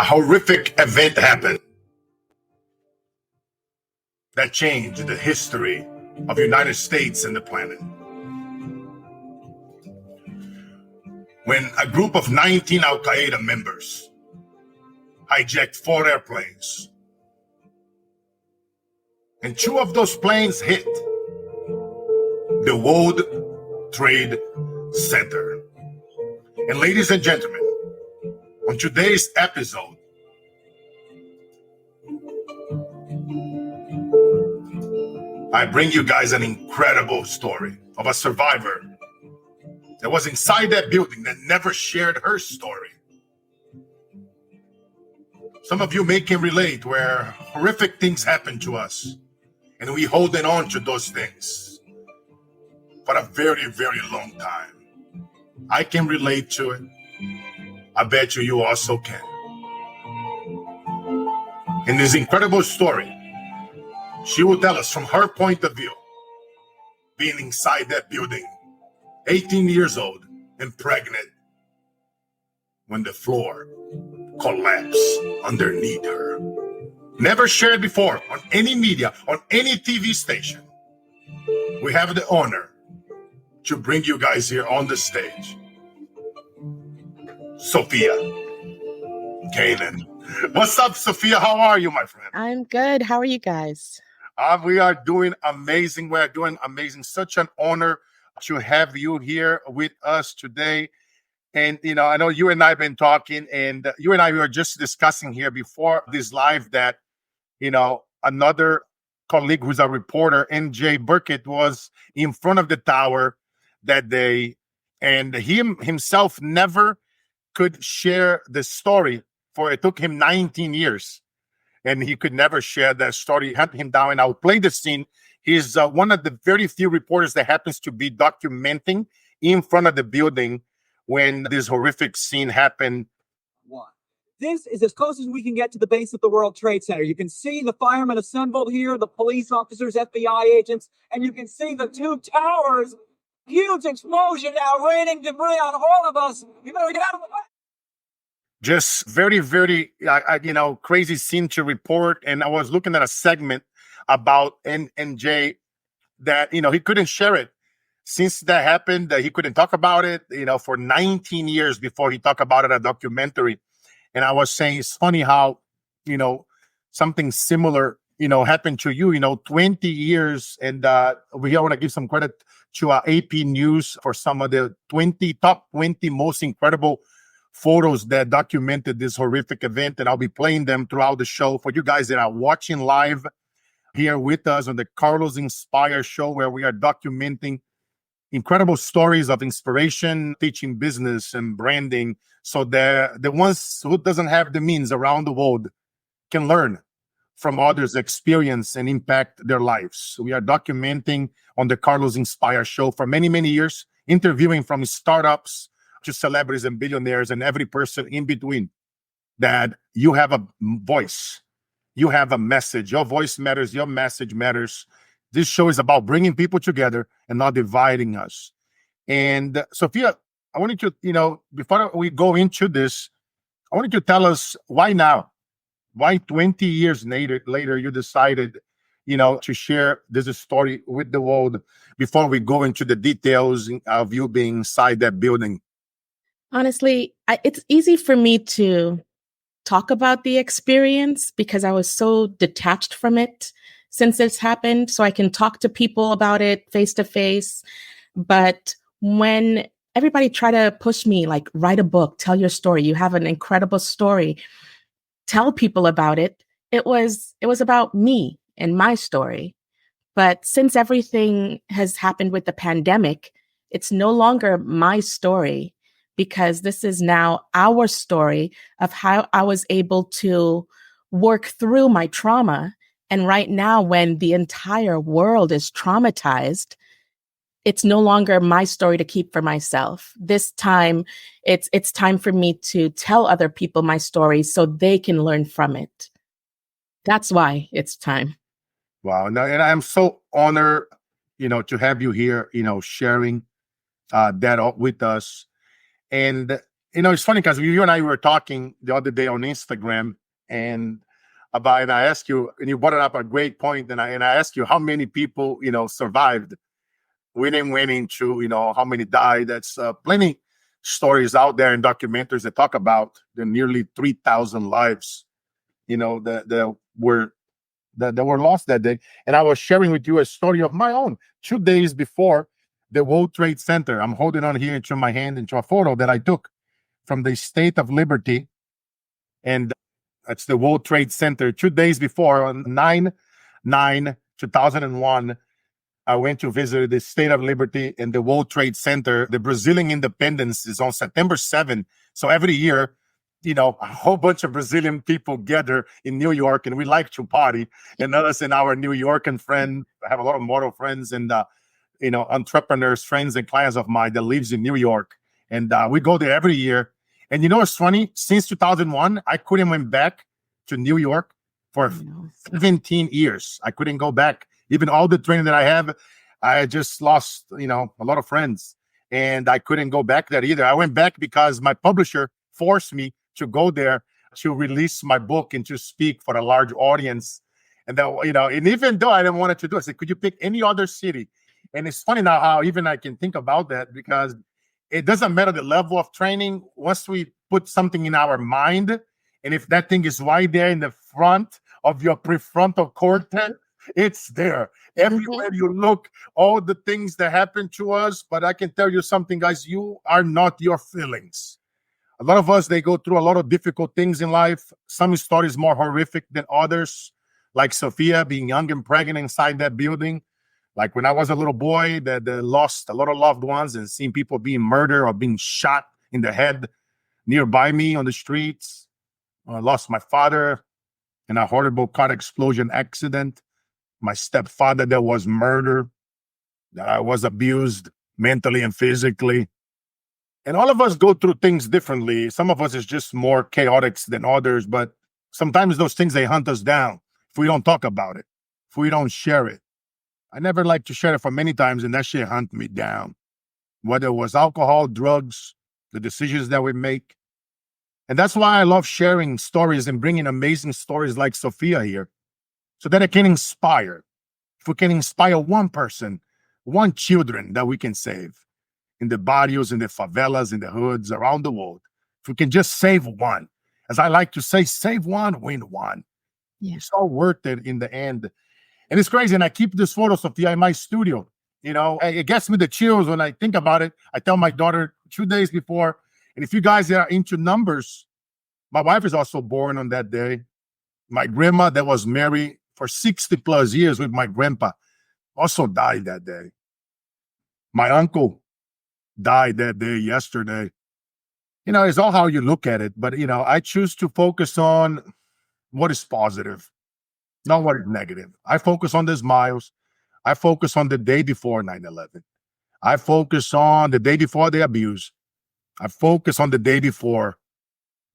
A horrific event happened that changed the history of the United States and the planet. When a group of 19 Al-Qaeda members hijacked 4 airplanes, and 2 of those planes hit the World Trade Center. And ladies and gentlemen, on today's episode, I bring you guys an incredible story of a survivor that was inside that building that never shared her story. Some of you may can relate where horrific things happen to us and we holding on to those things for a very, very long time. I can relate to it. I bet you also can. In this incredible story, she will tell us from her point of view, being inside that building, 18 years old and pregnant, when the floor collapsed underneath her. Never shared before on any media, on any TV station. We have the honor to bring you guys here on the stage, Sophia Kanan. What's up, Sophia? How are you, my friend? I'm good. How are you guys? We are doing amazing. We are doing amazing. Such an honor to have you here with us today. And, I know you and I have been talking, and you and I were just discussing here before this live that, another colleague who's a reporter, NJ Burkett, was in front of the tower that day, and he himself never could share the story, for it took him 19 years. And he could never share that story. Hunt him down, and I'll play the scene. He's one of the very few reporters that happens to be documenting in front of the building when this horrific scene happened. This is as close as we can get to the base of the World Trade Center. You can see the firemen assembled here, the police officers, FBI agents, and you can see the 2 towers. Huge explosion now, raining debris on all of us. You better get out of the way. Just very, very, crazy scene to report. And I was looking at a segment about NJ that, he couldn't share it. Since that happened, he couldn't talk about it, for 19 years before he talked about it in a documentary. And I was saying, it's funny how, something similar, happened to you, 20 years. And we want to give some credit to AP News for some of the top 20 most incredible photos that documented this horrific event, and I'll be playing them throughout the show for you guys that are watching live here with us on the CarlosInspires show, where we are documenting incredible stories of inspiration, teaching business and branding, so that the ones who doesn't have the means around the world can learn from others' experience and impact their lives. We are documenting on the CarlosInspires show for many, many years, interviewing from startups to celebrities and billionaires and every person in between, that you have a voice, you have a message, your voice matters, your message matters. This show is about bringing people together and not dividing us. And Sophia, I wanted you before we go into this, I wanted you to tell us why now? Why 20 years later you decided, to share this story with the world before we go into the details of you being inside that building? Honestly, it's easy for me to talk about the experience because I was so detached from it since it's happened. So I can talk to people about it face to face. But when everybody tried to push me, like, write a book, tell your story, you have an incredible story, tell people about it, it was about me and my story. But since everything has happened with the pandemic, it's no longer my story, because this is now our story of how I was able to work through my trauma. And right now, when the entire world is traumatized, it's no longer my story to keep for myself. This time, it's time for me to tell other people my story so they can learn from it. That's why it's time. Wow. And I'm so honored, to have you here, sharing that with us. And It's funny because you and I were talking the other day on Instagram and and I asked you, and you brought up a great point, and I asked you how many people, survived winning to, how many died. That's plenty stories out there and documentaries that talk about the nearly 3,000 lives, that were lost that day. And I was sharing with you a story of my own. 2 days before the World Trade Center, I'm holding on here into my hand into a photo that I took from the State of Liberty, and that's the World Trade Center. 2 days before, on 9/9/2001, I went to visit the State of Liberty and the World Trade Center. The Brazilian independence is on September 7th. So every year, a whole bunch of Brazilian people gather in New York, and we like to party. And us and our New York and friend, I have a lot of model friends and entrepreneurs, friends and clients of mine that lives in New York. And we go there every year. And it's funny, since 2001, I couldn't went back to New York for 17 years. I couldn't go back. Even all the training that I have, I just lost, a lot of friends. And I couldn't go back there either. I went back because my publisher forced me to go there to release my book and to speak for a large audience. And then, and even though I didn't want to do it, I said, could you pick any other city? And it's funny now how even I can think about that, because it doesn't matter the level of training. Once we put something in our mind, and if that thing is right there in the front of your prefrontal cortex, it's there. Everywhere you look, all the things that happen to us. But I can tell you something, guys, you are not your feelings. A lot of us, they go through a lot of difficult things in life. Some stories more horrific than others, like Sophia being young and pregnant inside that building. Like when I was a little boy that lost a lot of loved ones and seeing people being murdered or being shot in the head nearby me on the streets. I lost my father in a horrible car explosion accident. My stepfather that was murdered, that I was abused mentally and physically. And all of us go through things differently. Some of us is just more chaotic than others, but sometimes those things, they hunt us down if we don't talk about it, if we don't share it. I never like to share it for many times, and that shit hunt me down. Whether it was alcohol, drugs, the decisions that we make. And that's why I love sharing stories and bringing amazing stories like Sophia here, so that it can inspire. If we can inspire one person, one children that we can save in the barrios, in the favelas, in the hoods around the world. If we can just save one, as I like to say, save one, win one. Yeah. It's all worth it in the end. And it's crazy. And I keep this photo, Sophia, in my studio. It gets me the chills when I think about it. I tell my daughter 2 days before. And if you guys are into numbers, my wife is also born on that day. My grandma that was married for 60 plus years with my grandpa also died that day. My uncle died that day yesterday. It's all how you look at it. But, I choose to focus on what is positive, not what is negative. I focus on the smiles. I focus on the day before 9/11. I focus on the day before the abuse. I focus on the day before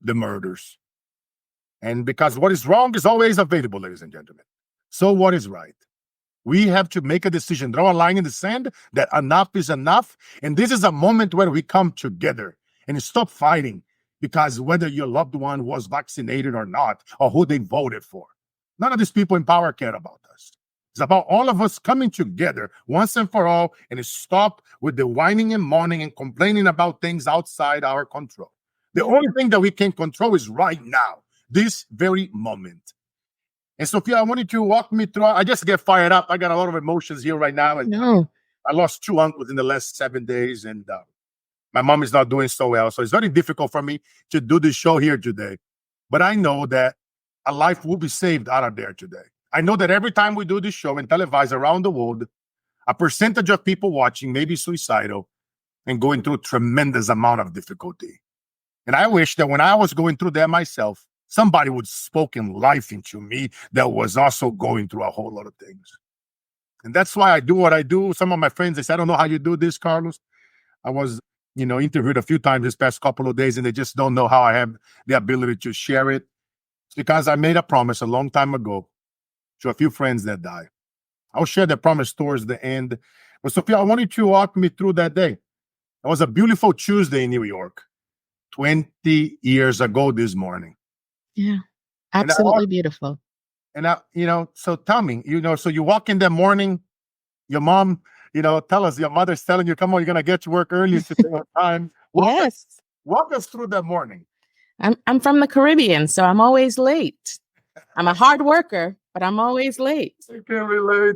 the murders. And because what is wrong is always available, ladies and gentlemen. So what is right? We have to make a decision, draw a line in the sand that enough is enough. And this is a moment where we come together and stop fighting because whether your loved one was vaccinated or not, or who they voted for. None of these people in power care about us. It's about all of us coming together once and for all and stop with the whining and moaning and complaining about things outside our control. The only thing that we can control is right now, this very moment. And Sophia, I wanted to walk me through. I just get fired up. I got a lot of emotions here right now. And No. I lost 2 uncles in the last 7 days, and my mom is not doing so well. So it's very difficult for me to do this show here today. But I know that a life will be saved out of there today. I know that every time we do this show and televise around the world, a percentage of people watching may be suicidal and going through a tremendous amount of difficulty. And I wish that when I was going through that myself, somebody would spoken life into me that was also going through a whole lot of things. And that's why I do what I do. Some of my friends, they say, I don't know how you do this, Carlos. I was, interviewed a few times this past couple of days, and they just don't know how I have the ability to share it. It's because I made a promise a long time ago to a few friends that died. I'll share the promise towards the end. But Sophia, I wanted you to walk me through that day. It was a beautiful Tuesday in New York. 20 years ago this morning. Yeah. And I, Absolutely beautiful. so tell me, so you walk in that morning, your mom, tell us, your mother's telling you, come on, you're gonna get to work early today on time. Yes. Walk us through that morning. I'm from the Caribbean, so I'm always late. I'm a hard worker, but I'm always late. I can relate.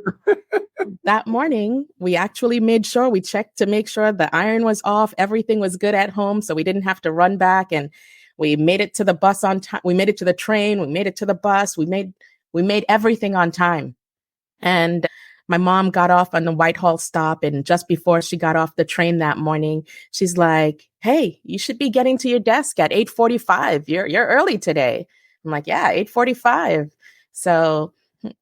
That morning, we actually made sure we checked to make sure the iron was off, everything was good at home, so we didn't have to run back. And we made it to the bus on time. We made it to the train. We made it to the bus. We made everything on time. And my mom got off on the Whitehall stop, and just before she got off the train that morning, she's like, "Hey, you should be getting to your desk at 8:45. You're early today." I'm like, "Yeah, 8:45." So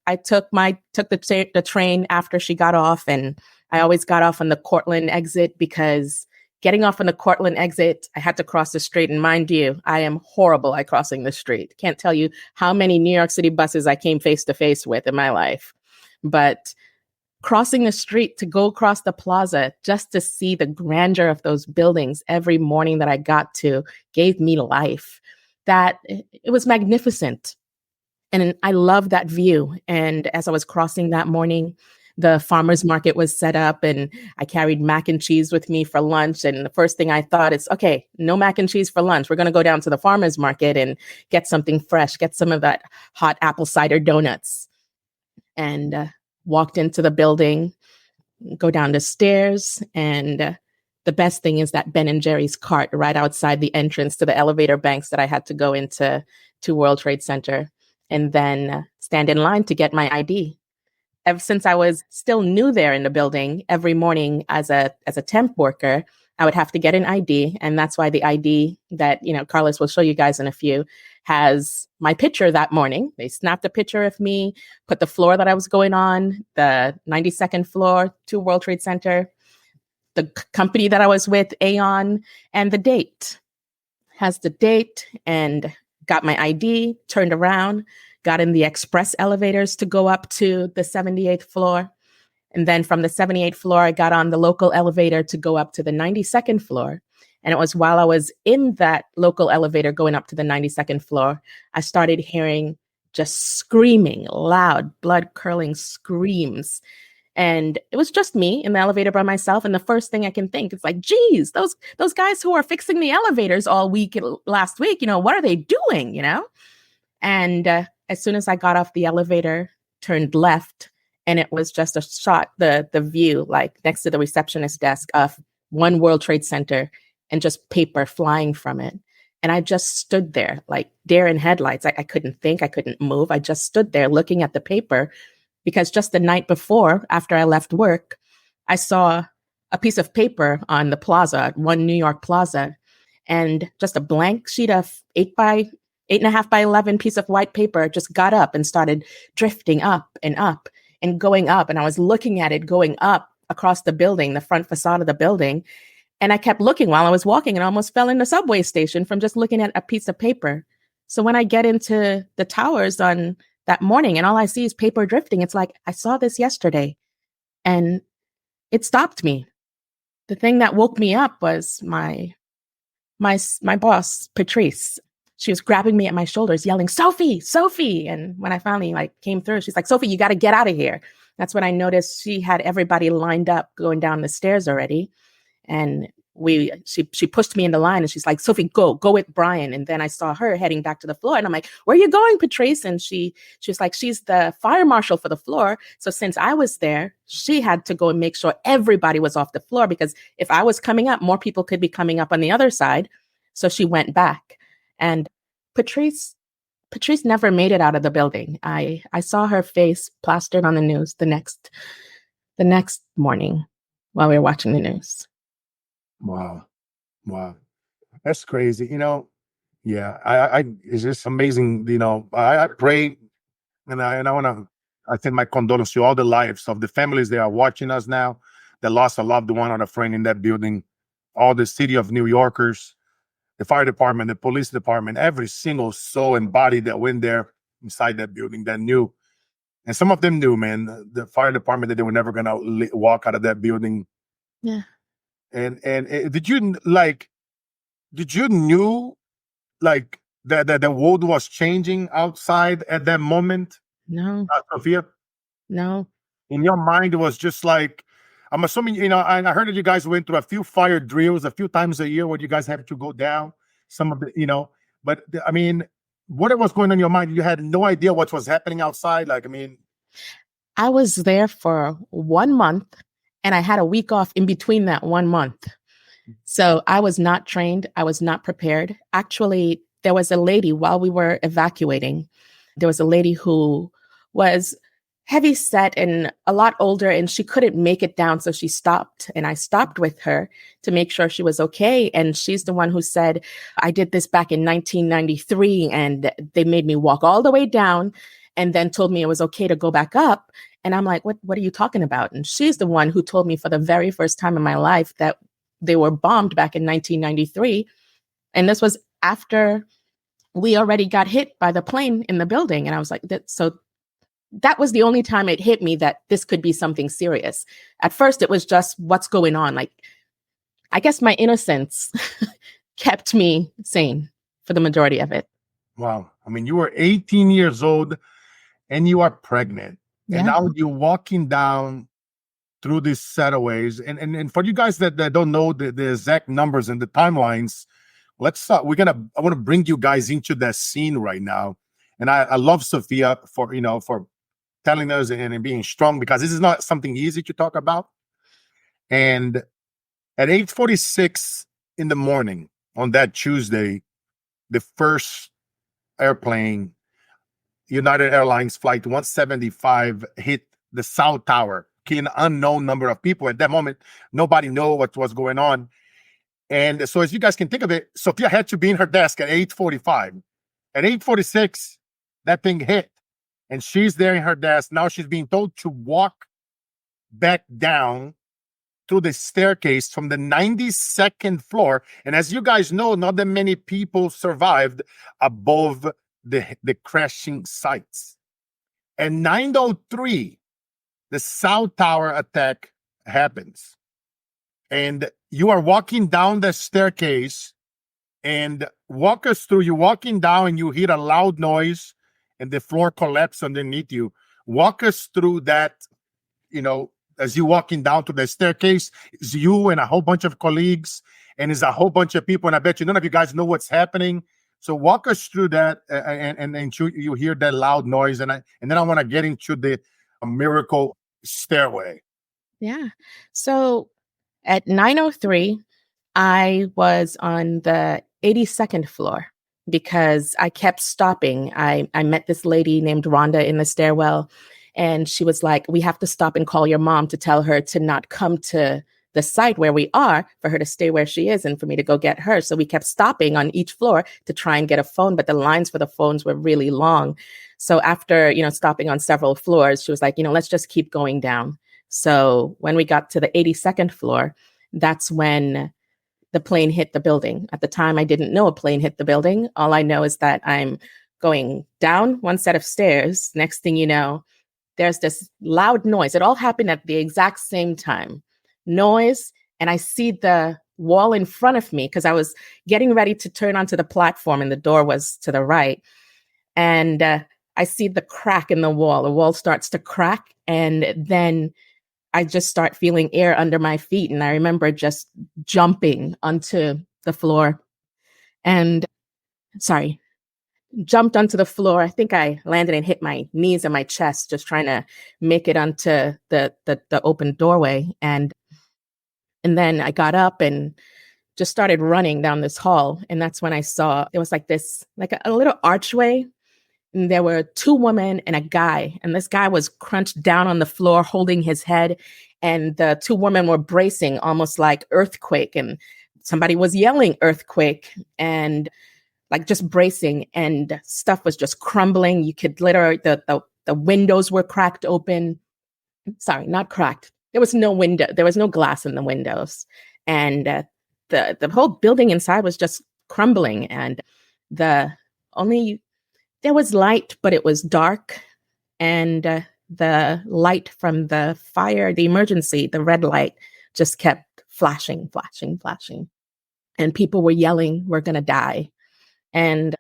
I took the train after she got off, and I always got off on the Cortland exit because getting off on the Cortland exit, I had to cross the street. And mind you, I am horrible at crossing the street. Can't tell you how many New York City buses I came face to face with in my life. But crossing the street to go across the plaza just to see the grandeur of those buildings every morning that I got to gave me life. That it was magnificent. And I loved that view. And as I was crossing that morning, the farmer's market was set up, and I carried mac and cheese with me for lunch. And the first thing I thought is, okay, no mac and cheese for lunch. We're going to go down to the farmer's market and get something fresh, get some of that hot apple cider donuts. And walked into the building, go down the stairs, and the best thing is that Ben and Jerry's cart right outside the entrance to the elevator banks that I had to go into to World Trade Center, and then stand in line to get my ID. Ever since I was still new there in the building, every morning as a temp worker, I would have to get an ID. And that's why the ID that, Carlos will show you guys in a few has my picture that morning. They snapped a picture of me, put the floor that I was going on, the 92nd floor to World Trade Center, the company that I was with, Aon, and the date. Has the date, and got my ID, turned around, got in the express elevators to go up to the 78th floor. And then from the 78th floor, I got on the local elevator to go up to the 92nd floor. And it was while I was in that local elevator going up to the 92nd floor, I started hearing just screaming, loud, blood-curdling screams. And it was just me in the elevator by myself. And the first thing I can think is like, geez, those guys who are fixing the elevators all week last week, what are they doing, And as soon as I got off the elevator, turned left, and it was just a shot, the view, like next to the receptionist desk of One World Trade Center, and just paper flying from it. And I just stood there like deer in headlights. I couldn't think, I couldn't move. I just stood there looking at the paper, because just the night before, after I left work, I saw a piece of paper on the plaza, One New York Plaza, and just a blank sheet of 8.5 by 11 piece of white paper just got up and started drifting up and going up. And I was looking at it going up across the building, the front facade of the building. And I kept looking while I was walking, and almost fell in the subway station from just looking at a piece of paper. So when I get into the towers on that morning and all I see is paper drifting, it's like, I saw this yesterday, and it stopped me. The thing that woke me up was my boss, Patrice. She was grabbing me at my shoulders, yelling, "Sophie, Sophie." And when I finally came through, she's like, "Sophie, you got to get out of here." That's when I noticed she had everybody lined up going down the stairs already. And she pushed me in the line, and she's like, "Sophie, go with Brian." And then I saw her heading back to the floor, and I'm like, "Where are you going, Patrice?" And she was like, "She's the fire marshal for the floor." So since I was there, she had to go and make sure everybody was off the floor, because if I was coming up, more people could be coming up on the other side. So she went back. And Patrice never made it out of the building. I saw her face plastered on the news the next morning while we were watching the news. Wow. That's crazy. Yeah, I it's just amazing. I pray, and I send my condolences to all the lives of the families that are watching us now that lost a loved one or a friend in that building, all the city of New Yorkers, the fire department, the police department, every single soul and body that went there inside that building that knew. And some of them knew, man, the fire department, that they were never going to walk out of that building. Yeah. And did you did you knew like that the world was changing outside at that moment, No, Sophia? no. In your mind, it was just like, I'm assuming, I heard that you guys went through a few fire drills a few times a year where you guys have to go down some of the, but I mean, what was going on in your mind? You had no idea what was happening outside. Like, I mean, I was there for 1 month and I had a week off in between that 1 month. So I was not trained. I was not prepared. Actually, there was a lady while we were evacuating, there was a lady who was heavy set and a lot older, and she couldn't make it down. So she stopped, and I stopped with her to make sure she was okay. And she's the one who said, I did this back in 1993, and they made me walk all the way down and then told me it was okay to go back up. And I'm like, what are you talking about? And she's the one who told me for the very first time in my life that they were bombed back in 1993. And this was after we already got hit by the plane in the building. And I was like, that was the only time it hit me that this could be something serious. At first, it was just what's going on. Like, I guess my innocence kept me sane for the majority of it. wow. I mean, you were 18 years old and you are pregnant. Yeah. And now you're walking down through these setaways. And for you guys that don't know the exact numbers and the timelines, let's start. I want to bring you guys into that scene right now. And I love Sophia for telling us and being strong, because this is not something easy to talk about. And at 8:46 in the morning on that Tuesday, the first airplane, United Airlines flight 175, hit the South Tower, killing an unknown number of people. At that moment, nobody knew what was going on. And so as you guys can think of it, Sophia had to be in her desk at 8:45. At 8:46, that thing hit. And she's there in her desk. Now she's being told to walk back down through the staircase from the 92nd floor. And as you guys know, not that many people survived above the crashing sites. At 9:03, the South Tower attack happens. And you are walking down the staircase, and walk us through. You're walking down and you hear a loud noise and the floor collapse underneath you. Walk us through that, as you walking down to the staircase. It's you and a whole bunch of colleagues, and it's a whole bunch of people, and I bet you none of you guys know what's happening. So walk us through that, and you hear that loud noise, and then I want to get into the miracle stairway. Yeah. So at 9:03, I was on the 82nd floor because I kept stopping. I met this lady named Rhonda in the stairwell, and she was like, we have to stop and call your mom to tell her to not come to the site where we are, for her to stay where she is and for me to go get her. So we kept stopping on each floor to try and get a phone, but the lines for the phones were really long. So after, stopping on several floors, she was like, let's just keep going down. So when we got to the 82nd floor, that's when the plane hit the building. At the time, I didn't know a plane hit the building. All I know is that I'm going down one set of stairs. Next thing you know, there's this loud noise. It all happened at the exact same time. Noise, and I see the wall in front of me because I was getting ready to turn onto the platform and the door was to the right. And I see the crack in the wall. The wall starts to crack, and then I just start feeling air under my feet. And I remember just jumping onto the floor and jumped onto the floor. I think I landed and hit my knees and my chest, just trying to make it onto the open doorway. And then I got up and just started running down this hall. And that's when I saw there was like a little archway. And there were two women and a guy. And this guy was crunched down on the floor, holding his head. And the two women were bracing, almost like earthquake. And somebody was yelling earthquake and like just bracing. And stuff was just crumbling. You could literally, the windows were cracked open. Sorry, not cracked. There was no window. There was no glass in the windows. And the whole building inside was just crumbling. And there was light, but it was dark. And the light from the fire, the emergency, the red light just kept flashing, flashing, flashing. and people were yelling, "We're going to die." And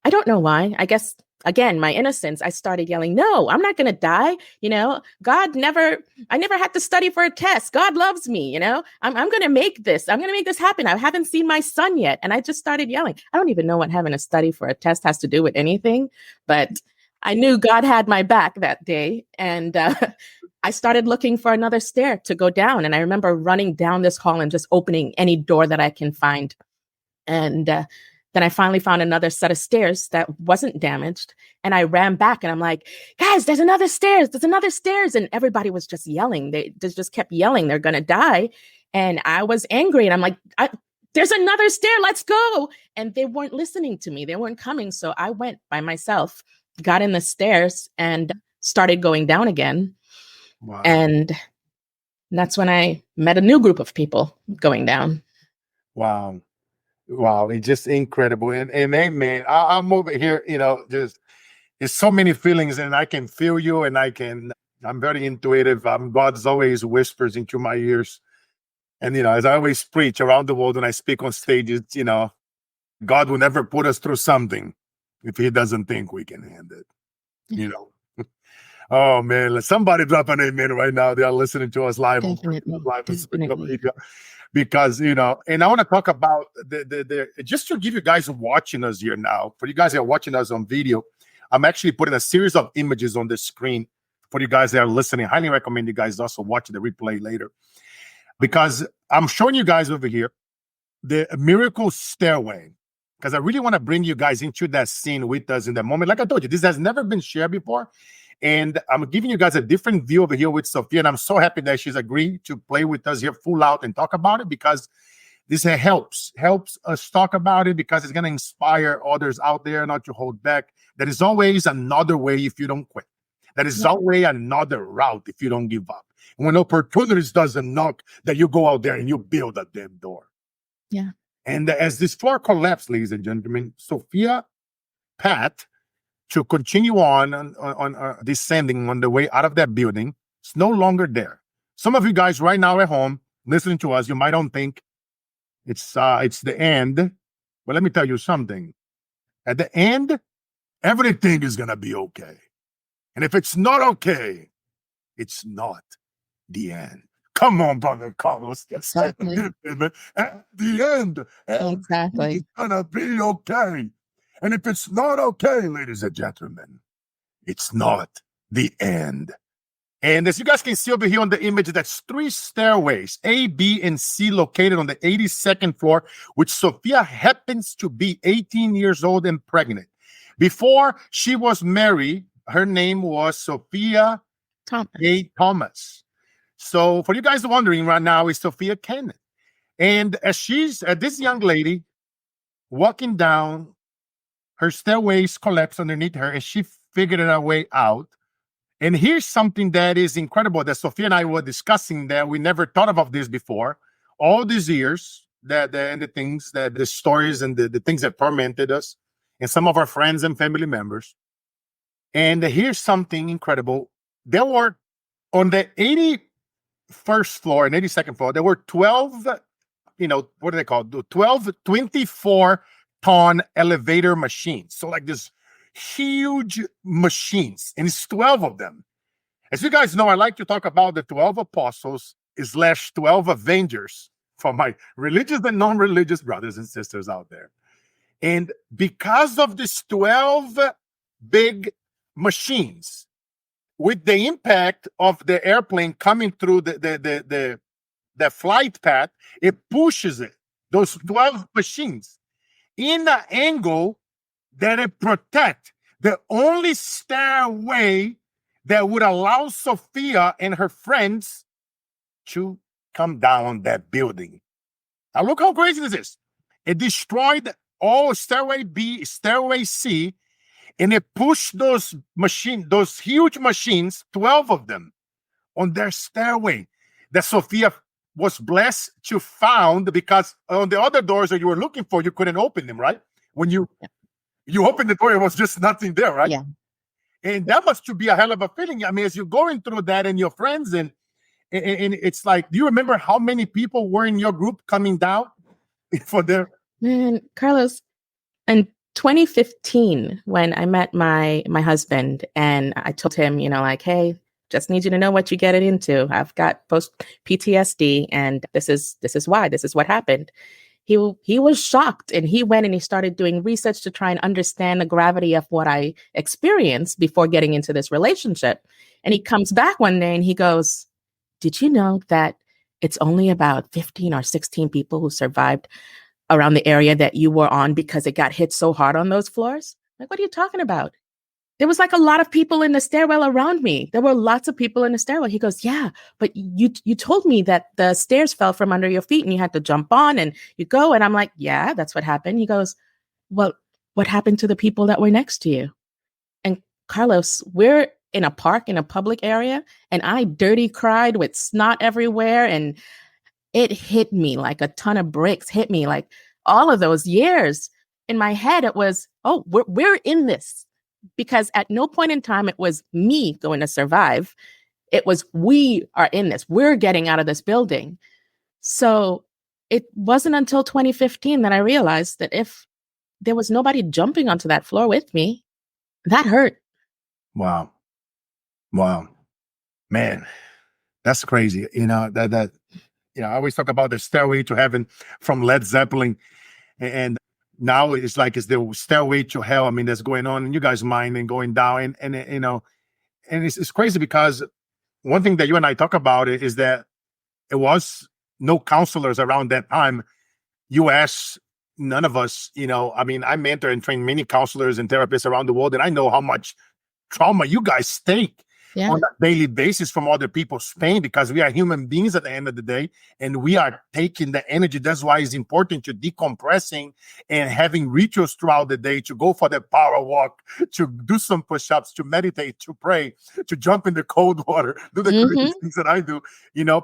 I don't know why. I guess, again, my innocence, I started yelling, "No, I'm not going to die. I never had to study for a test. God loves me. I'm going to make this. I'm going to make this happen. I haven't seen my son yet." And I just started yelling. I don't even know what having to study for a test has to do with anything, but I knew God had my back that day. And I started looking for another stair to go down. And I remember running down this hall and just opening any door that I can find. And then I finally found another set of stairs that wasn't damaged. And I ran back and I'm like, "Guys, there's another stairs. There's another stairs." And everybody was just yelling. They just kept yelling, "They're going to die." And I was angry. And I'm like, "There's another stair. Let's go." And they weren't listening to me. They weren't coming. So I went by myself, got in the stairs, and started going down again. Wow. And that's when I met a new group of people going down. Wow. Wow. It's just incredible. And hey, man, I'm over here, just there's so many feelings, and I can feel you, and I'm very intuitive. God's always whispers into my ears. And, as I always preach around the world when I speak on stages, God will never put us through something if he doesn't think we can handle it, Oh, man, somebody drop an amen right now. They are listening to us live. Definitely. Because, and I want to talk about the just to give you guys watching us here now, for you guys that are watching us on video, I'm actually putting a series of images on the screen for you guys that are listening. I highly recommend you guys also watch the replay later, because I'm showing you guys over here the miracle stairway, because I really want to bring you guys into that scene with us in that moment. Like I told you, this has never been shared before. And I'm giving you guys a different view over here with Sophia. And I'm so happy that she's agreed to play with us here full out and talk about it, because this helps us talk about it, because it's going to inspire others out there not to hold back. There is always another way if you don't quit. There is always another route if you don't give up. And when opportunities doesn't knock, that you go out there and you build a damn door. Yeah. And as this floor collapsed, ladies and gentlemen, Sophia, Pat, to continue on descending on the way out of that building, it's no longer there. Some of you guys right now at home listening to us, you might don't think it's the end, but let me tell you something. At the end, everything is gonna be okay. And if it's not okay, it's not the end. Come on, brother Carlos. Exactly. At the end, Exactly. it's gonna be okay. And if it's not okay, ladies and gentlemen, it's not the end. And as you guys can see over here on the image, that's 3 stairways, A, B, and C, located on the 82nd floor, which Sophia happens to be 18 years old and pregnant. Before she was married, her name was Sophia Thomas. So for you guys wondering right now, is Sophia Kenneth. And as she's this young lady walking down, her stairways collapsed underneath her, and she figured her way out. And here's something that is incredible that Sophia and I were discussing, that we never thought about this before. All these years, and the things, that the stories and the things that tormented us, and some of our friends and family members. And here's something incredible. There were, on the 81st floor and 82nd floor, there were 12, what are they called? 12 24-ton elevator machines. So like this huge machines, and it's 12 of them. As you guys know, I like to talk about the 12 apostles / 12 Avengers for my religious and non-religious brothers and sisters out there. And because of these 12 big machines, with the impact of the airplane coming through the flight path, it pushes it, those 12 machines, in the angle that it protect the only stairway that would allow Sophia and her friends to come down that building. Now look how crazy this is. It destroyed all stairway B, stairway C, and it pushed those huge machines, 12 of them, on their stairway that Sophia was blessed to found, because on the other doors that you were looking for, you couldn't open them, right? When you opened the door, it was just nothing there, right? Yeah. And that must be a hell of a feeling. I mean, as you're going through that and your friends, and it's like, do you remember how many people were in your group coming down? for their. Man, Carlos, in 2015, when I met my husband and I told him, like, hey, just need you to know what you're getting into. I've got post PTSD, and this is why. This is what happened. He was shocked, and he went and he started doing research to try and understand the gravity of what I experienced before getting into this relationship. And he comes back one day and he goes, did you know that it's only about 15 or 16 people who survived around the area that you were on because it got hit so hard on those floors? Like, what are you talking about? There was like a lot of people in the stairwell around me. There were lots of people in the stairwell. He goes, yeah, but you told me that the stairs fell from under your feet and you had to jump on and you go. And I'm like, yeah, that's what happened. He goes, well, what happened to the people that were next to you? And Carlos, we're in a park in a public area, and I dirty cried with snot everywhere. And it hit me like a ton of bricks, hit me like all of those years. In my head, it was, oh, we're in this. Because at no point in time it was me going to survive. It was, we are in this. We're getting out of this building. So it wasn't until 2015 that I realized that if there was nobody jumping onto that floor with me, that hurt. Wow. Man, that's crazy. I always talk about the Stairway to Heaven from Led Zeppelin. And now it's like it's the Stairway to Hell. I mean, that's going on in you guys' mind and going down. And it's crazy because one thing that you and I talk about is that it was no counselors around that time. You ask none of us, I mean, I mentor and train many counselors and therapists around the world, and I know how much trauma you guys take on a daily basis from other people's pain, because we are human beings at the end of the day, and we are taking the energy. That's why it's important to decompressing and having rituals throughout the day, to go for the power walk, to do some push-ups, to meditate, to pray, to jump in the cold water, do the crazy things that I do,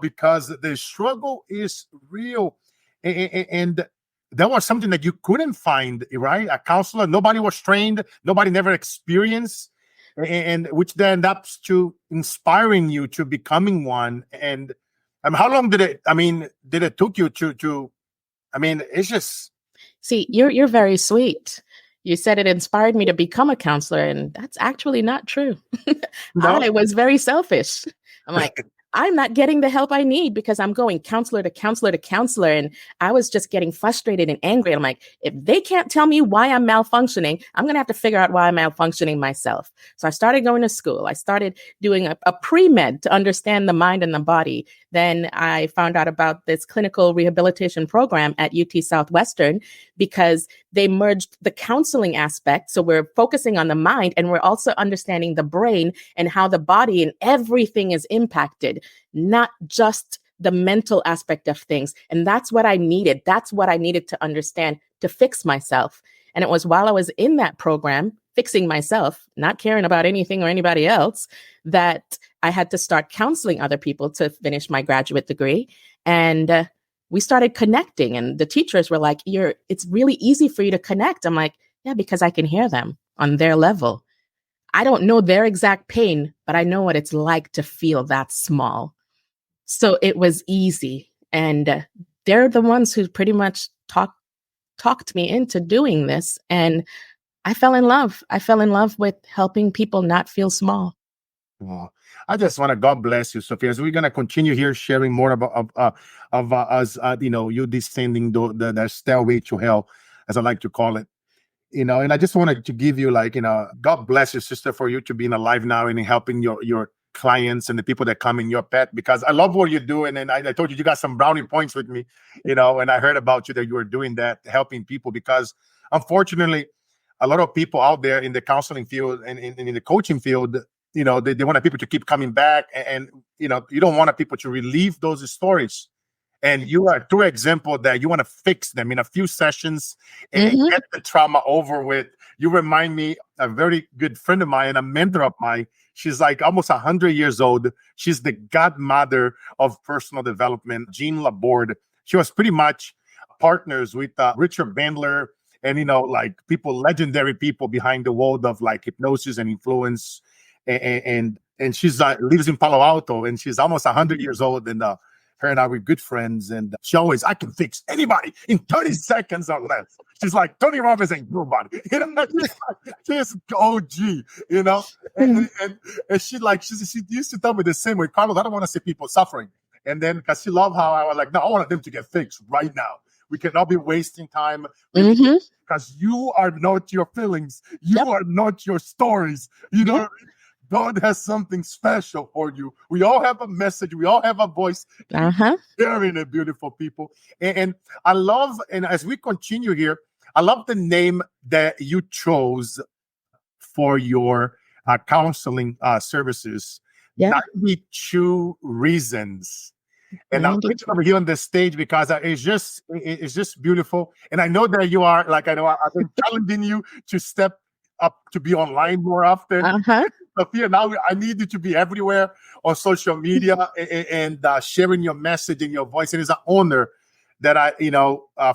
because the struggle is real. And that was something that you couldn't find, right? A counselor, nobody was trained, nobody never experienced, and which then ups to inspiring you to becoming one. And how long did it took you to it's just. See, you're very sweet. You said it inspired me to become a counselor, and that's actually not true. No? I was very selfish. I'm like, I'm not getting the help I need because I'm going counselor to counselor to counselor. And I was just getting frustrated and angry. I'm like, if they can't tell me why I'm malfunctioning, I'm going to have to figure out why I'm malfunctioning myself. So I started going to school. I started doing a pre-med to understand the mind and the body. Then I found out about this clinical rehabilitation program at UT Southwestern because they merged the counseling aspect. So we're focusing on the mind, and we're also understanding the brain and how the body and everything is impacted, not just the mental aspect of things. And that's what I needed. That's what I needed to understand to fix myself. And it was while I was in that program, fixing myself, not caring about anything or anybody else, that I had to start counseling other people to finish my graduate degree. And we started connecting, and the teachers were like, it's really easy for you to connect. I'm like, yeah, because I can hear them on their level. I don't know their exact pain, but I know what it's like to feel that small. So it was easy. And they're the ones who pretty much talked me into doing this. And I fell in love. I fell in love with helping people not feel small. Well, I just want to God bless you, Sophia. As we're gonna continue here sharing more about us, you descending the stairway to hell, as I like to call it. And I just wanted to give you God bless your sister for you to being alive now and helping your clients and the people that come in your path, because I love what you're doing. And I told you got some brownie points with me, and I heard about you that you were doing that, helping people, because unfortunately, a lot of people out there in the counseling field and in the coaching field, they want people to keep coming back, and you don't want people to relieve those stories. And you are a true example that you want to fix them in a few sessions and get the trauma over with. You remind me, a very good friend of mine, a mentor of mine. She's like almost 100 years old. She's the godmother of personal development, Jean Laborde. She was pretty much partners with Richard Bandler and, legendary people behind the world of hypnosis and influence. And she's lives in Palo Alto, and she's almost 100 years old. And her and I were good friends, and she always, I can fix anybody in 30 seconds or less. She's like, Tony Robbins ain't nobody. She's OG, and she used to tell me the same way, Carlos, I don't want to see people suffering. And then because she loved how I was like, no, I want them to get fixed right now. We cannot be wasting time because you are not your feelings. You are not your stories. God has something special for you. We all have a message. We all have a voice. Sharing it, beautiful people. And I love, and as we continue here, I love the name that you chose for your counseling services. 92 reasons. And I'm picturing over here on the stage because it's just beautiful. And I know that you are, like, I've been challenging you to step up to be online more often. Sophia, now I need you to be everywhere on social media and sharing your message and your voice. It is an honor that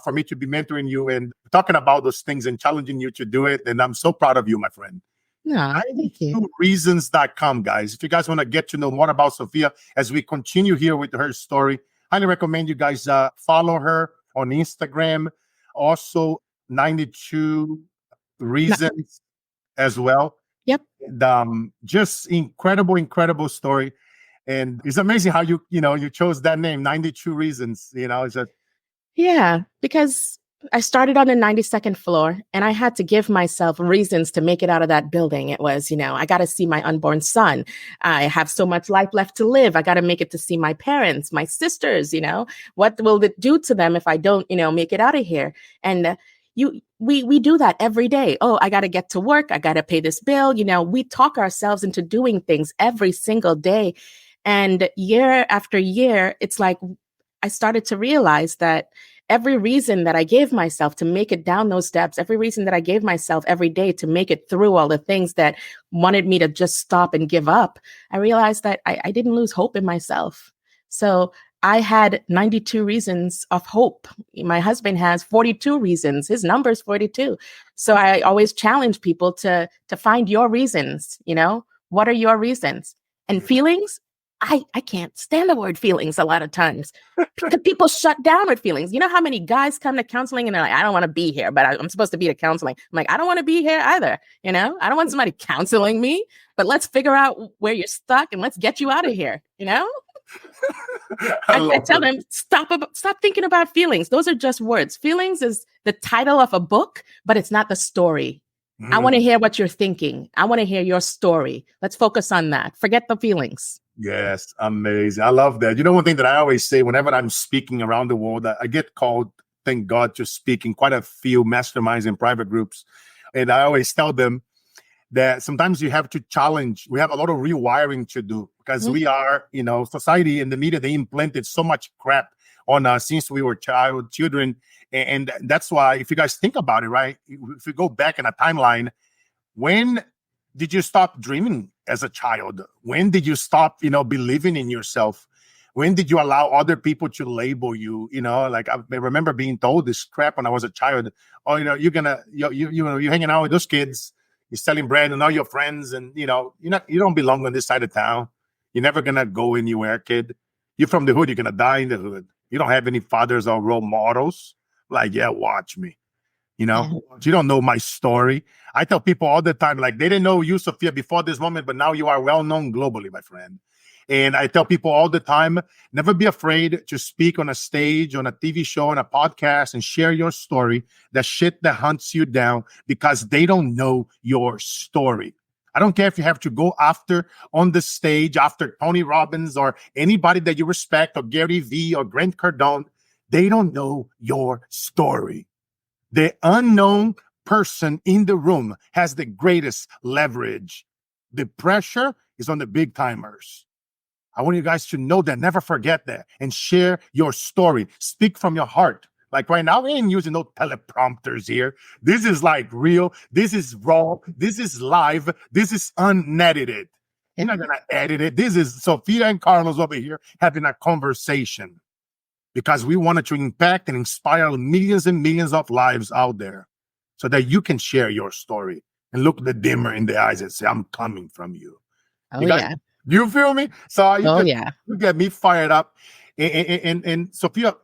for me to be mentoring you and talking about those things and challenging you to do it. And I'm so proud of you, my friend. No, thank you. Reasons.com, guys. If you guys want to get to know more about Sophia as we continue here with her story, highly recommend you guys follow her on Instagram. Also, 92 Reasons as well. Yep. And, just incredible story. And it's amazing how you chose that name, 92 Reasons. It's just because I started on the 92nd floor and I had to give myself reasons to make it out of that building. It was, I got to see my unborn son. I have so much life left to live. I got to make it to see my parents, my sisters, what will it do to them if I don't, make it out of here? And we do that every day. Oh, I got to get to work. I got to pay this bill. We talk ourselves into doing things every single day. And year after year, it's like I started to realize that every reason that I gave myself to make it down those steps, every reason that I gave myself every day to make it through all the things that wanted me to just stop and give up, I realized that I didn't lose hope in myself. So I had 92 reasons of hope. My husband has 42 reasons. His number is 42. So I always challenge people to find your reasons. What are your reasons? And feelings? I can't stand the word feelings a lot of times. People shut down with feelings. You know how many guys come to counseling and they're like, I don't want to be here, but I'm supposed to be to counseling. I'm like, I don't want to be here either. I don't want somebody counseling me, but let's figure out where you're stuck and let's get you out of here. I tell them, stop thinking about feelings. Those are just words. Feelings is the title of a book, but it's not the story. I want to hear what you're thinking. I want to hear your story. Let's focus on that. Forget the feelings. Yes, amazing. I love that. One thing that I always say whenever I'm speaking around the world, I get called, thank God, to speak in quite a few masterminds and private groups. And I always tell them that sometimes you have to challenge. We have a lot of rewiring to do because we are, society and the media, they implanted so much crap on us since we were children. And that's why, if you guys think about it, right? If you go back in a timeline, when did you stop dreaming as a child? When did you stop, believing in yourself? When did you allow other people to label you? Like I remember being told this crap when I was a child. Oh, you're hanging out with those kids, you're selling bread and all your friends, and you don't belong on this side of town. You're never gonna go anywhere, kid. You're from the hood. You're gonna die in the hood. You don't have any fathers or role models. Like, watch me. You don't know my story. I tell people all the time, like, they didn't know you, Sophia, before this moment, but now you are well known globally, my friend. And I tell people all the time, never be afraid to speak on a stage, on a TV show, on a podcast, and share your story, the shit that hunts you down, because they don't know your story. I don't care if you have to go on the stage after Tony Robbins or anybody that you respect, or Gary Vee or Grant Cardone. They don't know your story. The unknown person in the room has the greatest leverage. The pressure is on the big timers. I want you guys to know that. Never forget that. And share your story. Speak from your heart. Like right now, we ain't using no teleprompters here. This is like real. This is raw. This is live. This is unedited. You're not going to edit it. This is Sophia and Carlos over here having a conversation, because we wanted to impact and inspire millions and millions of lives out there so that you can share your story and look the dimmer in the eyes and say, I'm coming from you. Oh, yeah. You feel me? So you get me fired up. And Sophia,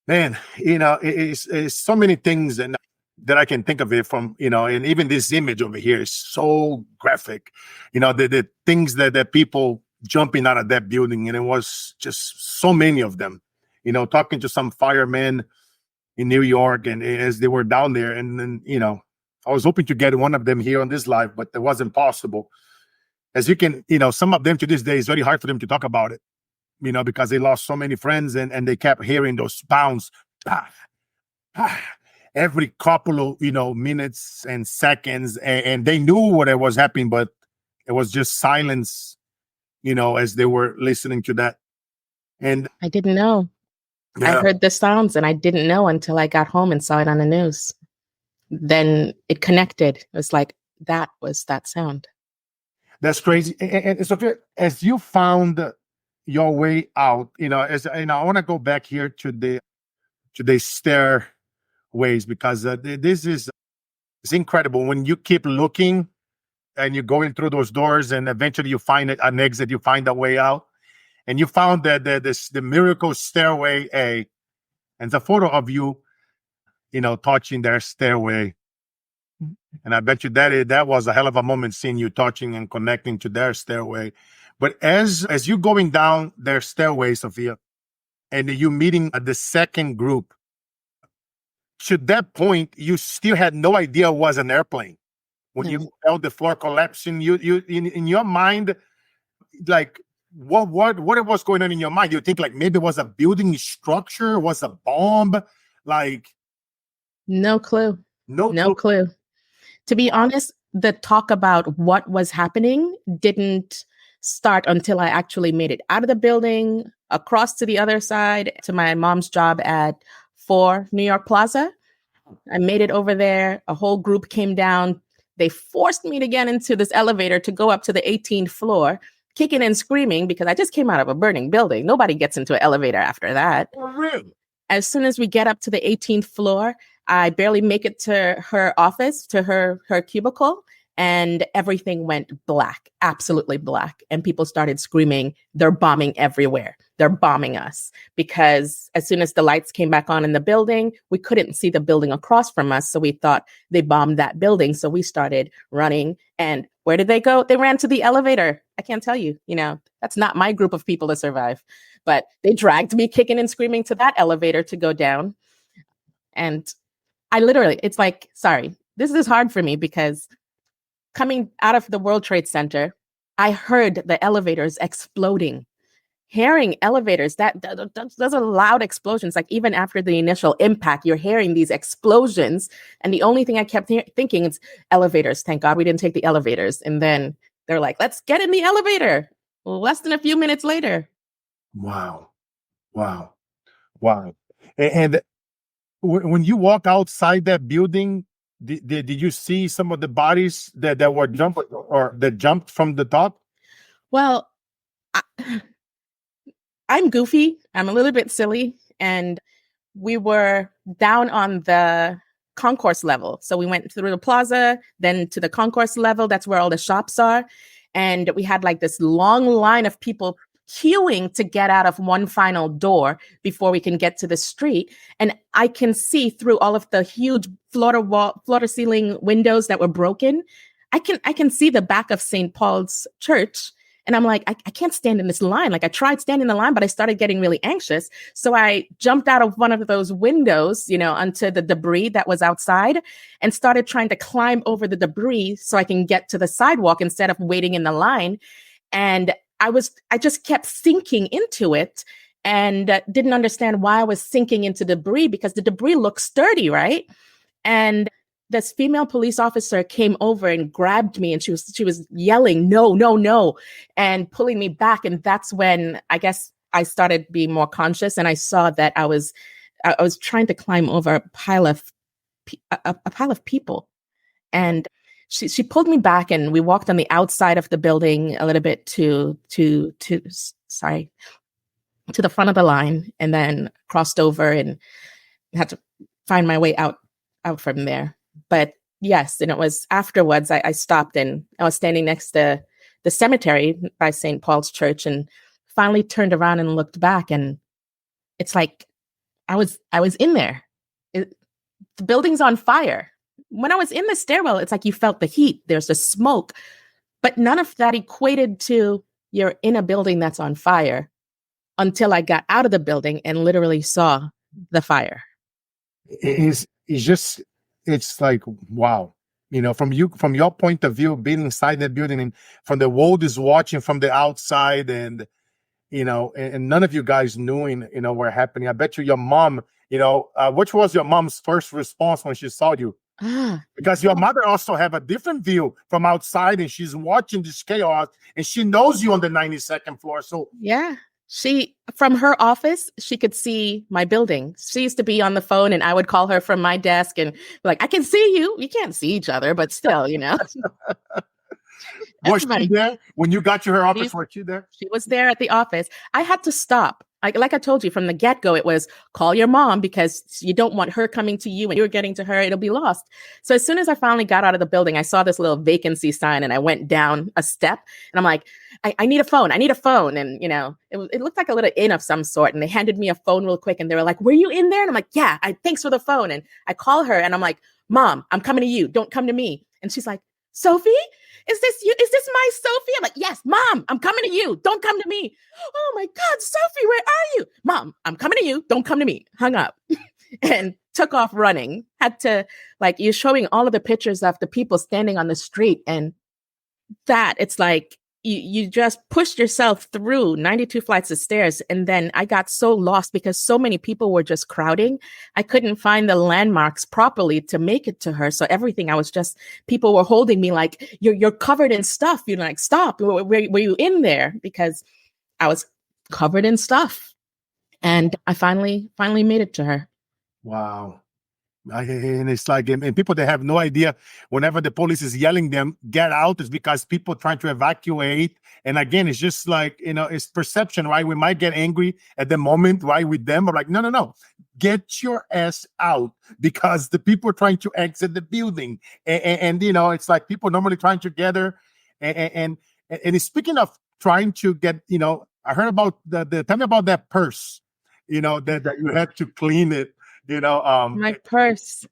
man, it's so many things and that I can think of it from, and even this image over here is so graphic. The things that people jumping out of that building, and it was just so many of them. Talking to some firemen in New York, and as they were down there, and then I was hoping to get one of them here on this live, but it wasn't possible. As you can, some of them to this day, it's very hard for them to talk about it, because they lost so many friends, and they kept hearing those pounds. Every couple of minutes and seconds, and they knew what was happening, but it was just silence, as they were listening to that. And I didn't know. yeah, I heard the sounds and I didn't know until I got home and saw it on the news. Then it connected. It was like, that was that sound. that's crazy. And Sophia, as you found your way out, as I want to go back here to the stairways, because this is it's incredible when you keep looking and you're going through those doors, and eventually you find an exit, you find a way out, and you found that the miracle stairway A, and the photo of you, touching their stairway. And I bet you that was a hell of a moment, seeing you touching and connecting to their stairway. But as you going down their stairway, Sophia, and you meeting the second group, to that point, you still had no idea it was an airplane. When you felt the floor collapsing, you in your mind, like what was going on in your mind? You think like maybe it was a building structure, was a bomb, like No clue. no No clue. To be honest, the talk about what was happening didn't start until I actually made it out of the building, across to the other side, to my mom's job at 4 New York Plaza. I made it over there. A whole group came down. They forced me to get into this elevator to go up to the 18th floor, kicking and screaming because I just came out of a burning building. Nobody gets into an elevator after that. For real? As soon as we get up to the 18th floor, I barely make it to her office, to her cubicle, and everything went black, absolutely black. And people started screaming, they're bombing everywhere. They're bombing us. Because as soon as the lights came back on in the building, we couldn't see the building across from us. So we thought they bombed that building. So we started running. And where did they go? They ran to the elevator. I can't tell you, that's not my group of people to survive. But they dragged me kicking and screaming to that elevator to go down. And I literally, it's like, sorry, this is hard for me because coming out of the World Trade Center, I heard the elevators exploding. Hearing elevators, those are loud explosions. Like even after the initial impact, you're hearing these explosions. And the only thing I kept thinking is elevators. Thank God we didn't take the elevators. And then they're like, let's get in the elevator. Less than a few minutes later. Wow. And when you walk outside that building, did you see some of the bodies that were jumped or that jumped from the top? Well, I'm goofy. I'm a little bit silly. And we were down on the concourse level. So we went through the plaza, then to the concourse level. That's where all the shops are. And we had like this long line of people queuing to get out of one final door before we can get to the street. And I can see through all of the huge floor to ceiling windows that were broken. I can see the back of St. Paul's Church. And I'm like, I can't stand in this line. Like I tried standing in the line, but I started getting really anxious. So I jumped out of one of those windows, onto the debris that was outside and started trying to climb over the debris so I can get to the sidewalk instead of waiting in the line. And I just kept sinking into it and didn't understand why I was sinking into debris because the debris looked sturdy, right? And this female police officer came over and grabbed me and she was yelling, no, no, no, and pulling me back. And that's when I guess I started being more conscious and I saw that I was trying to climb over a pile of people. And she pulled me back and we walked on the outside of the building a little bit to the front of the line and then crossed over and had to find my way out from there. But yes, and it was afterwards I stopped and I was standing next to the cemetery by St. Paul's Church and finally turned around and looked back and it's like I was in there. The building's on fire. When I was in the stairwell, it's like you felt the heat. There's the smoke, but none of that equated to you're in a building that's on fire until I got out of the building and literally saw the fire. It's just, it's like, wow. From your point of view, being inside the building, and from the world is watching from the outside, and and none of you guys knowing, what happening. I bet you your mom, which was your mom's first response when she saw you? Because your mother also have a different view from outside, and she's watching this chaos, and she knows you on the 92nd floor. So yeah, from her office, she could see my building. She used to be on the phone, and I would call her from my desk and be like, I can see you. We can't see each other, but still, Was she there when you got to her office? Was she there? She was there at the office. I had to stop. Like I told you from the get-go, it was call your mom because you don't want her coming to you and you're getting to her, it'll be lost. So as soon as I finally got out of the building, I saw this little vacancy sign and I went down a step and I'm like, I need a phone. I need a phone. And, it looked like a little inn of some sort. And they handed me a phone real quick and they were like, were you in there? And I'm like, yeah, thanks for the phone. And I call her and I'm like, Mom, I'm coming to you. Don't come to me. And she's like, Sophie? Is this you? Is this my Sophie? I'm like, yes, Mom, I'm coming to you. Don't come to me. Oh my God, Sophie, where are you? Mom, I'm coming to you. Don't come to me. Hung up and took off running. Had to, you're showing all of the pictures of the people standing on the street. And that it's like, you just pushed yourself through 92 flights of stairs. And then I got so lost because so many people were just crowding. I couldn't find the landmarks properly to make it to her. So everything, people were holding me like, you're covered in stuff. You're like, stop. Were you in there? Because I was covered in stuff. And I finally made it to her. Wow. And it's like, and people, they have no idea whenever the police is yelling them, get out, is because people trying to evacuate. And again, it's just like, it's perception, right? We might get angry at the moment, right, with them, but like, no, get your ass out because the people are trying to exit the building. And it's like people normally trying to gather. And speaking of trying to get, I heard about tell me about that purse, that you had to clean it. My purse.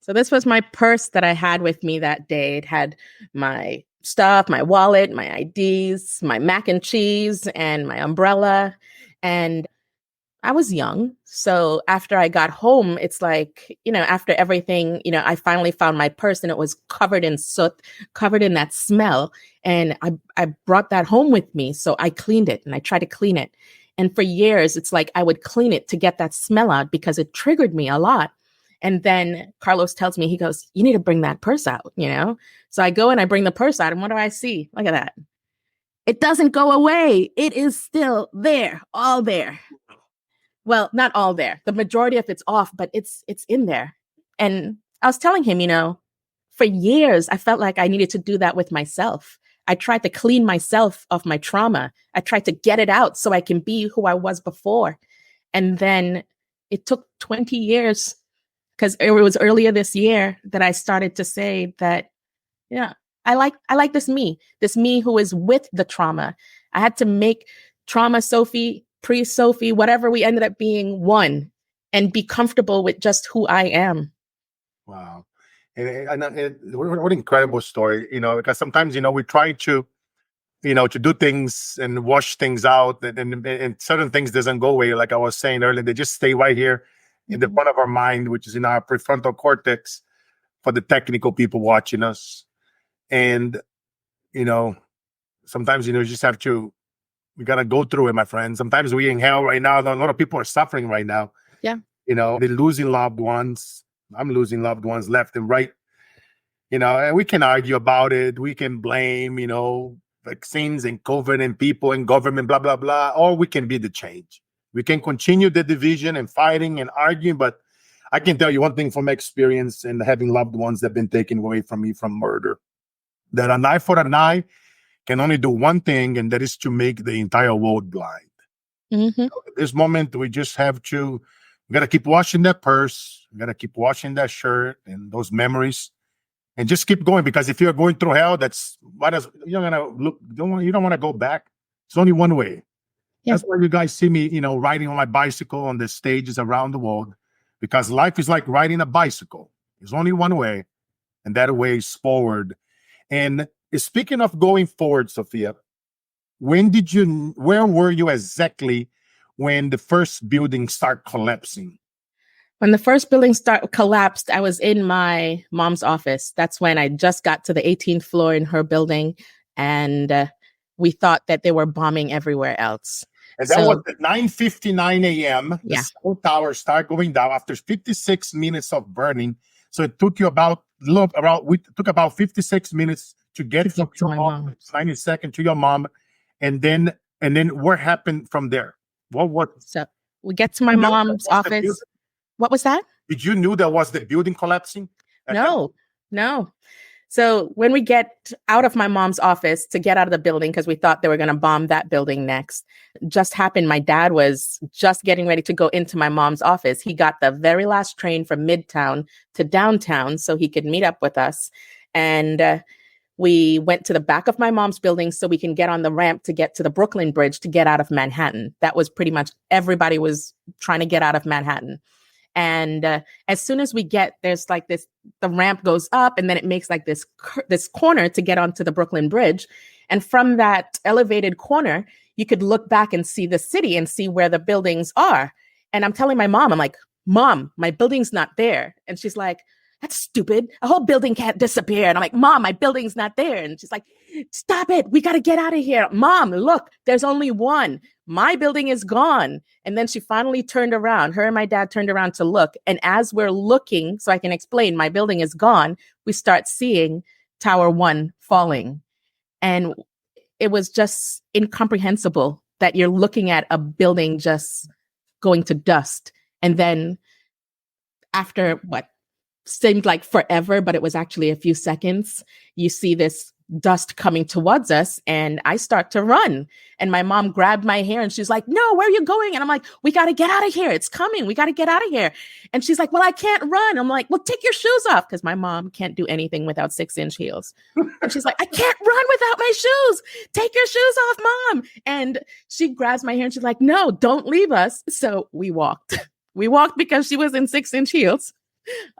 So this was my purse that I had with me that day. It had my stuff, my wallet, my IDs, my mac and cheese, and my umbrella. And I was young. So after I got home, it's like, after everything, I finally found my purse and it was covered in soot, covered in that smell. And I brought that home with me. So I cleaned it and I tried to clean it. And for years, it's like I would clean it to get that smell out because it triggered me a lot. And then Carlos tells me, he goes, you need to bring that purse out, So I go and I bring the purse out. And what do I see? Look at that. It doesn't go away. It is still there, all there. Well, not all there. The majority of it's off, but it's in there. And I was telling him, for years, I felt like I needed to do that with myself. I tried to clean myself of my trauma. I tried to get it out so I can be who I was before. And then it took 20 years because it was earlier this year that I started to say that, I like this me who is with the trauma. I had to make trauma Sophie, pre-Sophie, whatever we ended up being, one, and be comfortable with just who I am. Wow. And what an incredible story, because sometimes, we try to, to do things and wash things out and certain things doesn't go away. Like I was saying earlier, they just stay right here in the front of our mind, which is in our prefrontal cortex for the technical people watching us. And, sometimes, you just have to, we got to go through it, my friend. Sometimes we in hell right now. A lot of people are suffering right now. Yeah. They're losing loved ones. I'm losing loved ones left and right. And we can argue about it. We can blame, vaccines and COVID and people and government, blah, blah, blah. Or we can be the change. We can continue the division and fighting and arguing. But I can tell you one thing from experience and having loved ones that have been taken away from me from murder, that an eye for an eye can only do one thing, and that is to make the entire world blind. Mm-hmm. At this moment, we just have to, we got to keep washing that purse. We got to keep washing that shirt and those memories. And just keep going, because if you're going through hell, that's what is, you're gonna look. You don't want to go back. It's only one way. Yeah. That's why you guys see me, riding on my bicycle on the stages around the world, because life is like riding a bicycle. There's only one way, and that way is forward. And speaking of going forward, Sophia, where were you exactly when the first building started collapsing? When the first building collapsed, I was in my mom's office. That's when I just got to the 18th floor in her building, and we thought that they were bombing everywhere else. And that was at 9:59 a.m. The Yeah. South Tower started going down after 56 minutes of burning. So it took you about 56 minutes to get from to your my mom, mom. 90 seconds to your mom, and then what happened from there? What So we get to my You know mom's that was the office. What was that? did you knew that was the building collapsing? At that- No. So when we get out of my mom's office to get out of the building, because we thought they were going to bomb that building next, just happened. My dad was just getting ready to go into my mom's office. He got the very last train from Midtown to downtown so he could meet up with us. And we went to the back of my mom's building so we can get on the ramp to get to the Brooklyn Bridge to get out of Manhattan. That was pretty much everybody was trying to get out of Manhattan. And as soon as we get, there's like this, the ramp goes up and then it makes like this corner to get onto the Brooklyn Bridge. And from that elevated corner, you could look back and see the city and see where the buildings are. And I'm telling my mom, I'm like, Mom, my building's not there. And she's like, that's stupid. A whole building can't disappear. And I'm like, Mom, my building's not there. And she's like, stop it. We got to get out of here. Mom, look, there's only one. My building is gone. And then she finally turned around. Her and my dad turned around to look. And as we're looking, so I can explain, my building is gone, we start seeing Tower 1 falling. And it was just incomprehensible that you're looking at a building just going to dust. And then after what seemed like forever, but it was actually a few seconds, you see this dust coming towards us, and I start to run. And my mom grabbed my hair and she's like, no, where are you going? And I'm like, we got to get out of here. It's coming. We got to get out of here. And she's like, well, I can't run. I'm like, well, take your shoes off, because my mom can't do anything without 6-inch heels. And she's like, I can't run without my shoes. Take your shoes off, Mom. And she grabs my hair and she's like, no, don't leave us. So we walked. We walked because she was in 6-inch heels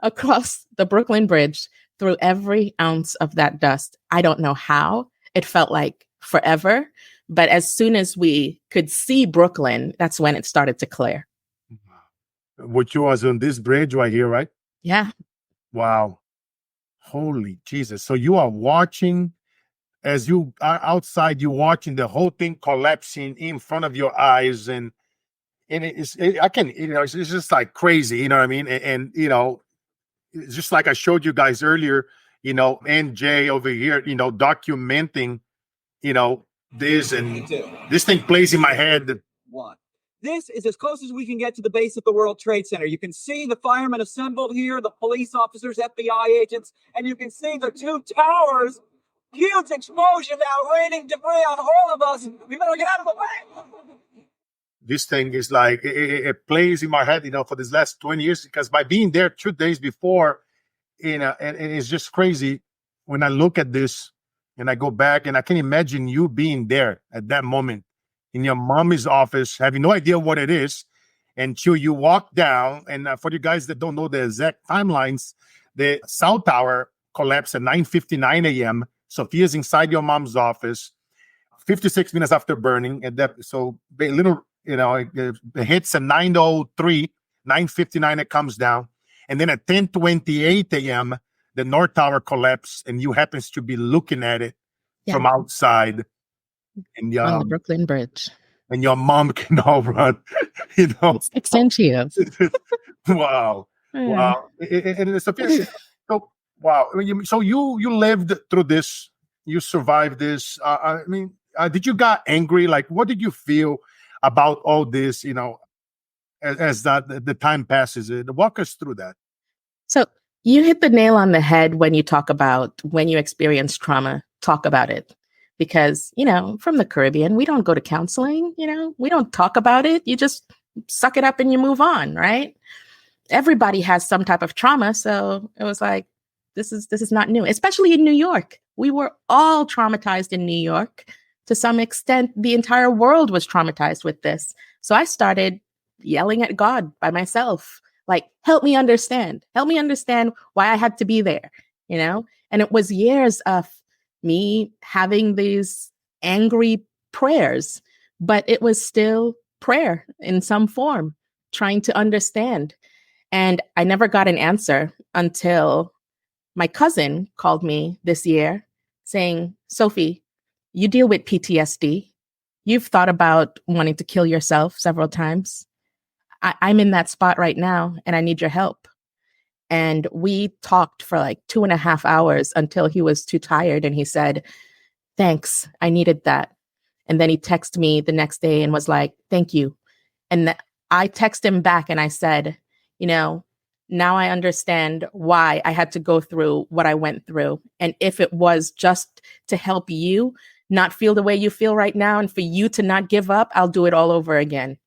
across the Brooklyn Bridge through every ounce of that dust. I don't know how. It felt like forever. But as soon as we could see Brooklyn, that's when it started to clear. Which was on this bridge right here, right? Yeah. Wow. Holy Jesus. So you are watching, as you are outside, you're watching the whole thing collapsing in front of your eyes. And it's just like crazy, you know what I mean? And it's just like I showed you guys earlier, NJ over here, documenting, this, and this thing plays in my head. One. This is as close as we can get to the base of the World Trade Center. You can see the firemen assembled here, the police officers, FBI agents, and you can see the two towers. Huge explosion now, raining debris on all of us. We better get out of the way. This thing is like, it plays in my head, for this last 20 years, because by being there 2 days before, and it's just crazy when I look at this and I go back and I can imagine you being there at that moment in your mommy's office, having no idea what it is until you walk down. And for you guys that don't know the exact timelines, the South Tower collapsed at 9:59 a.m. Sophia's inside your mom's office, 56 minutes after burning. And that, so a little, it hits at 9:03, 9:59 it comes down. And then at 10:28 a.m., the North Tower collapsed, and you happens to be looking at it from outside. And on the Brooklyn Bridge. And your mom can all run, 6-inch heels. Wow. Wow. Sophia, so, wow. I mean, so you lived through this. You survived this. Did you got angry? Like, what did you feel about all this, as the time passes? Walk us through that. So you hit the nail on the head when you talk about when you experience trauma, talk about it. Because, from the Caribbean, we don't go to counseling, we don't talk about it. You just suck it up and you move on, right? Everybody has some type of trauma. So it was like, this is not new, especially in New York. We were all traumatized in New York to some extent, the entire world was traumatized with this. So I started yelling at God by myself, like, help me understand why I had to be there, you know? And it was years of me having these angry prayers, but it was still prayer in some form, trying to understand. And I never got an answer until my cousin called me this year saying, Sophie, you deal with PTSD. You've thought about wanting to kill yourself several times. I'm in that spot right now and I need your help. And we talked for like 2.5 hours until he was too tired. And he said, thanks, I needed that. And then he texted me the next day and was like, thank you. And I texted him back and I said, you know, now I understand why I had to go through what I went through. And if it was just to help you not feel the way you feel right now and for you to not give up, I'll do it all over again.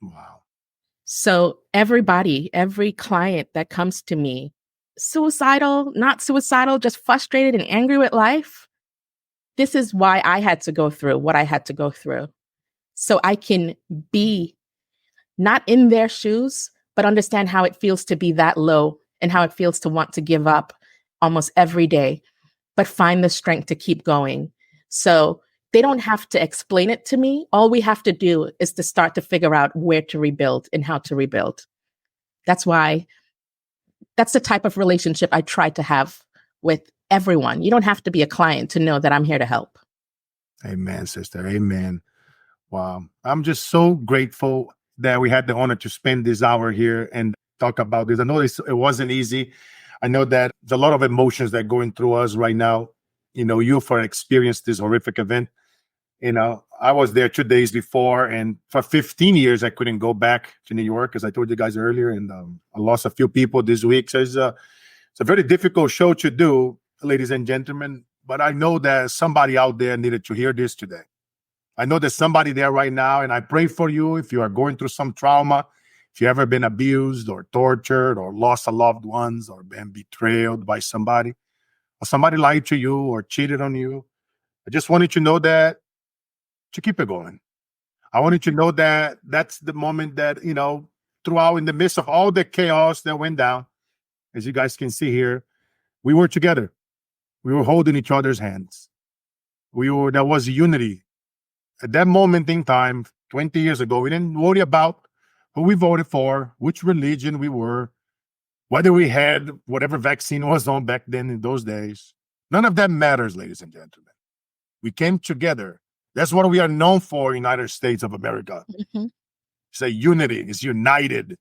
Wow. So everybody, every client that comes to me, suicidal, not suicidal, just frustrated and angry with life, this is why I had to go through what I had to go through. So I can be not in their shoes, but understand how it feels to be that low and how it feels to want to give up almost every day, but find the strength to keep going. So they don't have to explain it to me. All we have to do is to start to figure out where to rebuild and how to rebuild. That's the type of relationship I try to have with everyone. You don't have to be a client to know that I'm here to help. Amen, sister. Amen. Wow. I'm just so grateful that we had the honor to spend this hour here and talk about this. I know it wasn't easy. I know that there's a lot of emotions that are going through us right now. You know, you for experienced this horrific event. You know, I was there 2 days before, and for 15 years, I couldn't go back to New York, as I told you guys earlier, and I lost a few people this week. So it's a very difficult show to do, ladies and gentlemen, but I know that somebody out there needed to hear this today. I know there's somebody there right now, and I pray for you if you are going through some trauma, if you've ever been abused or tortured or lost a loved ones or been betrayed by somebody, or somebody lied to you or cheated on you. I just wanted to know that to keep it going. I wanted to know that that's the moment that, you know, throughout in the midst of all the chaos that went down, as you guys can see here, we were together. We were holding each other's hands. There was unity. At that moment in time, 20 years ago, we didn't worry about who we voted for, which religion we were, whether we had whatever vaccine was on back then in those days. None of that matters, ladies and gentlemen. We came together. That's what we are known for, United States of America. Mm-hmm. It's a unity. It's united.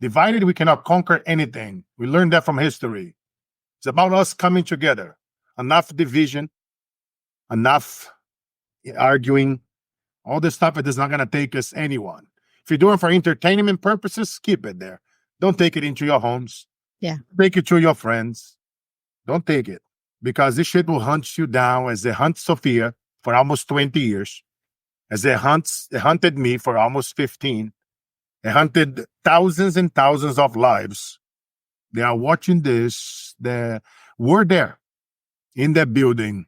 Divided, we cannot conquer anything. We learned that from history. It's about us coming together. Enough division, enough arguing, all this stuff, it is not going to take us anyone. If you're doing it for entertainment purposes, keep it there. Don't take it into your homes. Yeah. Take it to your friends. Don't take it, because this shit will hunt you down as they hunt Sophia for almost 20 years, as they hunted me for almost 15. They hunted thousands and thousands of lives. They are watching this. They were there in that building.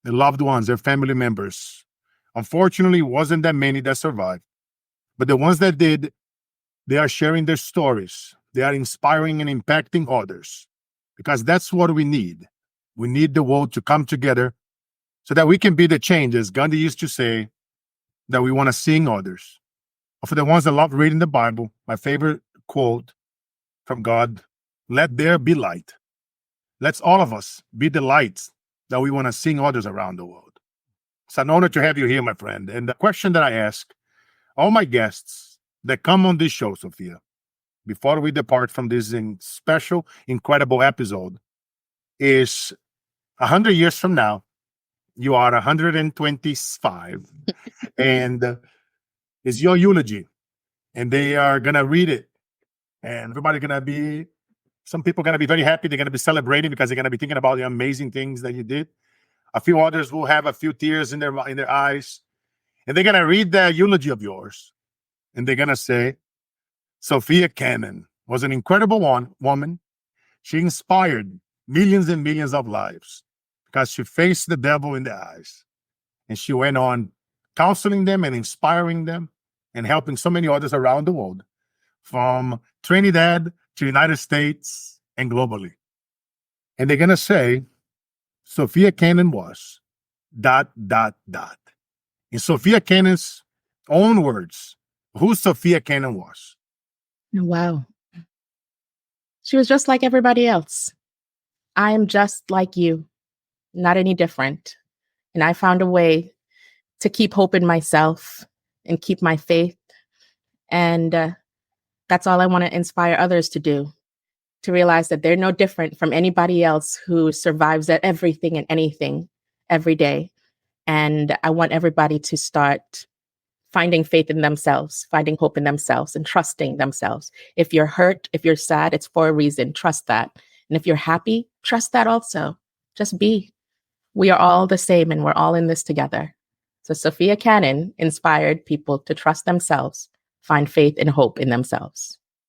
The loved ones, their family members. Unfortunately, wasn't that many that survived. But the ones that did, they are sharing their stories. They are inspiring and impacting others, because that's what we need. We need the world to come together so that we can be the change, as Gandhi used to say, that we want to see in others. For the ones that love reading the Bible, my favorite quote from God, let there be light. Let's all of us be the lights that we want to see in others around the world. It's an honor to have you here, my friend. And the question that I ask all my guests that come on this show, Sophia, before we depart from this special, incredible episode, is 100 years from now, you are 125, and it's your eulogy, and they are going to read it, and some people are going to be very happy. They're going to be celebrating because they're going to be thinking about the amazing things that you did. A few others will have a few tears in their eyes, and they're going to read the eulogy of yours, and they're going to say, Sophia Cannon was an incredible woman. She inspired millions and millions of lives because she faced the devil in the eyes, And she went on counseling them and inspiring them and helping so many others around the world, from Trinidad to United States and globally. And they're going to say, Sophia Cannon was ... In Sophia Cannon's own words, who Sophia Cannon was. Wow. She was just like everybody else. I am just like you, not any different. And I found a way to keep hope in myself and keep my faith. And that's all I want to inspire others to do, to realize that they're no different from anybody else who survives at everything and anything every day. And I want everybody to start finding faith in themselves, finding hope in themselves, and trusting themselves. If you're hurt, if you're sad, it's for a reason. Trust that. And if you're happy, trust that also. Just be. We are all the same and we're all in this together. So Sophia Cannon inspired people to trust themselves, find faith and hope in themselves.